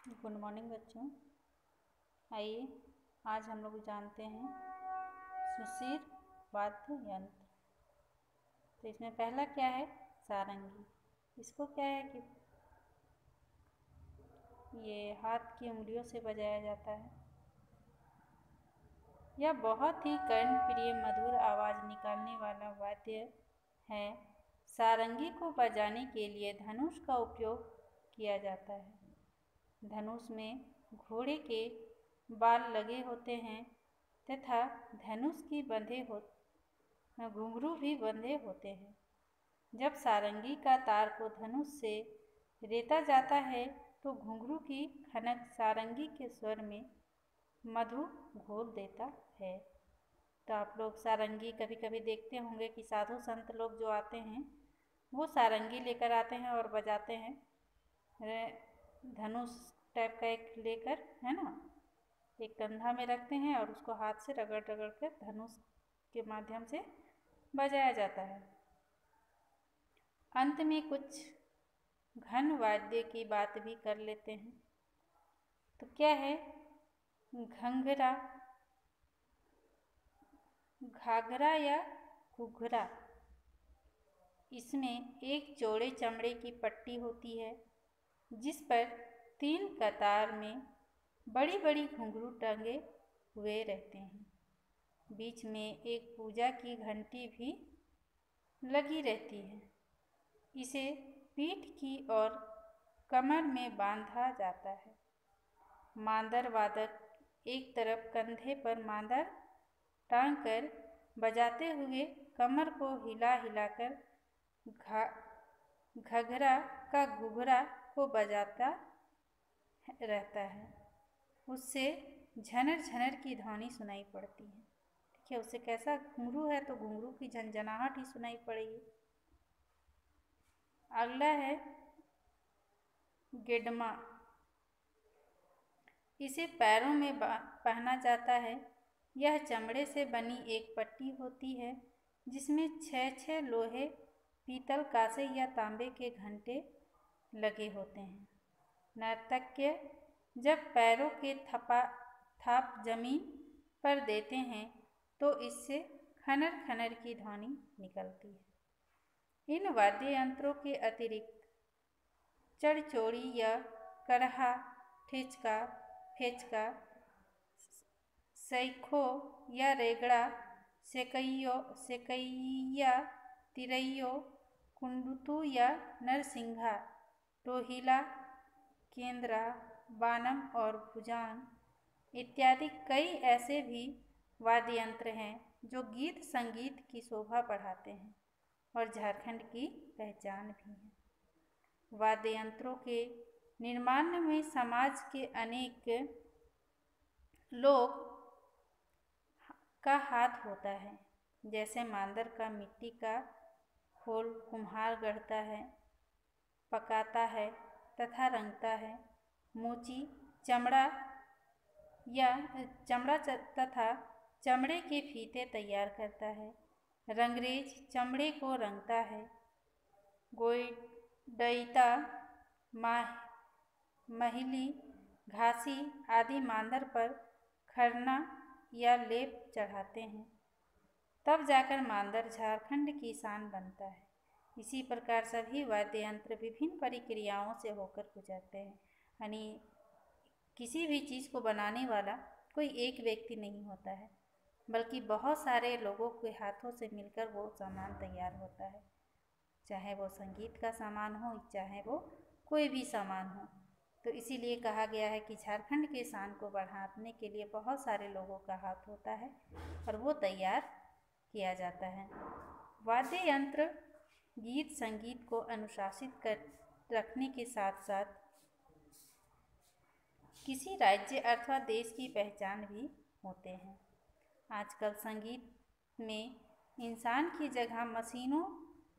Good morning बच्चों। आइए आज हम लोग जानते हैं सुशिर वाद्य यंत्र। तो इसमें पहला क्या है, सारंगी। इसको क्या है कि ये हाथ की उंगलियों से बजाया जाता है। यह बहुत ही कर्णप्रिय मधुर आवाज़ निकालने वाला वाद्य है। सारंगी को बजाने के लिए धनुष का उपयोग किया जाता है। धनुष में घोड़े के बाल लगे होते हैं तथा धनुष की घुंघरू भी बंधे होते हैं। जब सारंगी का तार को धनुष से रेता जाता है तो घुंघरू की खनक सारंगी के स्वर में मधु घोल देता है। तो आप लोग सारंगी कभी कभी देखते होंगे कि साधु संत लोग जो आते हैं वो सारंगी लेकर आते हैं और बजाते हैं। धनुष टाइप का एक लेकर, है ना, एक कंधा में रखते हैं और उसको हाथ से रगड़ रगड़ कर धनुष के माध्यम से बजाया जाता है। अंत में कुछ घन वाद्य की बात भी कर लेते हैं। तो क्या है, घंघरा, घाघरा या घुघरा। इसमें एक चौड़े चमड़े की पट्टी होती है जिस पर 3 कतार में बड़ी बड़ी घुंघरू टंगे हुए रहते हैं। बीच में एक पूजा की घंटी भी लगी रहती है। इसे पीठ की और कमर में बांधा जाता है। मांदर वादक एक तरफ कंधे पर मांदर टांग कर बजाते हुए कमर को हिला हिलाकर घघरा का घुघरा को बजाता रहता है। उससे झनर झनर की ध्वनि सुनाई पड़ती है। ठीक है, उससे कैसा घुंघरू है तो घुंघरू की झनझनाहट ही सुनाई पड़ेगी। अगला है गेडमा। इसे पैरों में पहना जाता है। यह चमड़े से बनी एक पट्टी होती है जिसमें 6 लोहे, पीतल, कांसे या तांबे के घंटे लगे होते हैं। नर्तज्ञ जब पैरों के थाप जमीन पर देते हैं तो इससे खनर खनर की ध्वनि निकलती है। इन वाद्य यंत्रों के अतिरिक्त चढ़चोड़ी या करहा, फेचका, सैखो या रेगड़ा, सेकैया, तिरैयो, कुंडुतु या नरसिंघा, रोहिला, केंद्रा, बानम और भुजांग इत्यादि कई ऐसे भी वाद्य यंत्र हैं जो गीत संगीत की शोभा बढ़ाते हैं और झारखंड की पहचान भी है। वाद्य यंत्रों के निर्माण में समाज के अनेक लोग का हाथ होता है। जैसे मांदर का मिट्टी का खोल कुम्हार गढ़ता है, पकाता है तथा रंगता है। मोची चमड़ा तथा चमड़े के फीते तैयार करता है। रंगरेज चमड़े को रंगता है। गोइडइता, महिली, घासी आदि मांदर पर खरना या लेप चढ़ाते हैं। तब जाकर मांदर झारखंड की शान बनता है। इसी प्रकार सभी वाद्य यंत्र विभिन्न प्रक्रियाओं से होकर गुजरते हैं। यानी किसी भी चीज़ को बनाने वाला कोई एक व्यक्ति नहीं होता है, बल्कि बहुत सारे लोगों के हाथों से मिलकर वो सामान तैयार होता है। चाहे वो संगीत का सामान हो, चाहे वो कोई भी सामान हो। तो इसीलिए कहा गया है कि झारखंड के शान को बढ़ाने के लिए बहुत सारे लोगों का हाथ होता है और वो तैयार किया जाता है। वाद्य यंत्र गीत संगीत को अनुशासित कर रखने के साथ साथ किसी राज्य अथवा देश की पहचान भी होते हैं। आजकल संगीत में इंसान की जगह मशीनों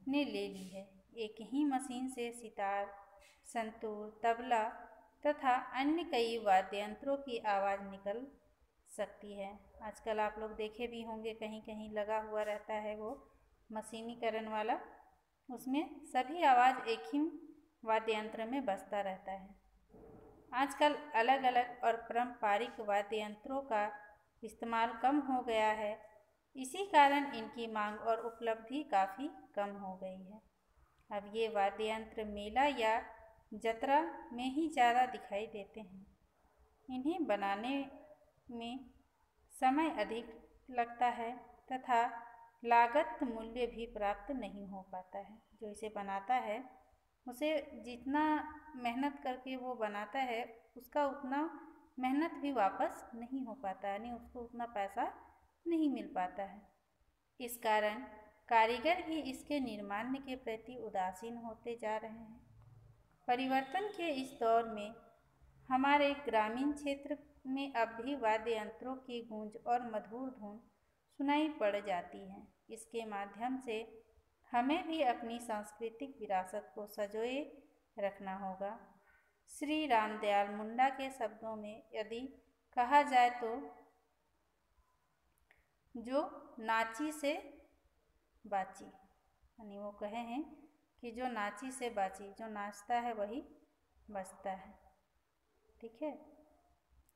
ने ले ली है। एक ही मशीन से सितार, संतूर, तबला तथा अन्य कई वाद्य यंत्रों की आवाज़ निकल सकती है। आजकल आप लोग देखे भी होंगे कहीं कहीं लगा हुआ रहता है वो मशीनीकरण वाला, उसमें सभी आवाज़ एक ही वाद्य यंत्र में बजता रहता है। आजकल अलग अलग और पारंपरिक वाद्य यंत्रों का इस्तेमाल कम हो गया है। इसी कारण इनकी मांग और उपलब्धि काफ़ी कम हो गई है। अब ये वाद्य यंत्र मेला या जत्रा में ही ज़्यादा दिखाई देते हैं। इन्हें बनाने में समय अधिक लगता है तथा लागत मूल्य भी प्राप्त नहीं हो पाता है। जो इसे बनाता है उसे जितना मेहनत करके वो बनाता है उसका उतना मेहनत भी वापस नहीं हो पाता, यानी उसको उतना पैसा नहीं मिल पाता है। इस कारण कारीगर भी इसके निर्माण के प्रति उदासीन होते जा रहे हैं। परिवर्तन के इस दौर में हमारे ग्रामीण क्षेत्र में अब भी वाद्य यंत्रों की गूंज और मधुर धुन सुनाई पड़ जाती है। इसके माध्यम से हमें भी अपनी सांस्कृतिक विरासत को संजोए रखना होगा। श्री रामदयाल मुंडा के शब्दों में यदि कहा जाए तो जो नाची से बाची, यानी वो कहे हैं कि जो नाची से बाची, जो नाचता है वही बचता है। ठीक है,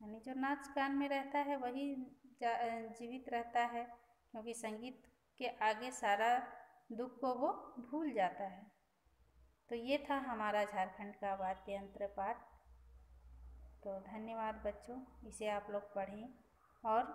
यानी जो नाच गान में रहता है वही जीवित रहता है, क्योंकि संगीत के आगे सारा दुख को वो भूल जाता है। तो ये था हमारा झारखंड का वाद्य यंत्र पाठ। तो धन्यवाद बच्चों, इसे आप लोग पढ़ें और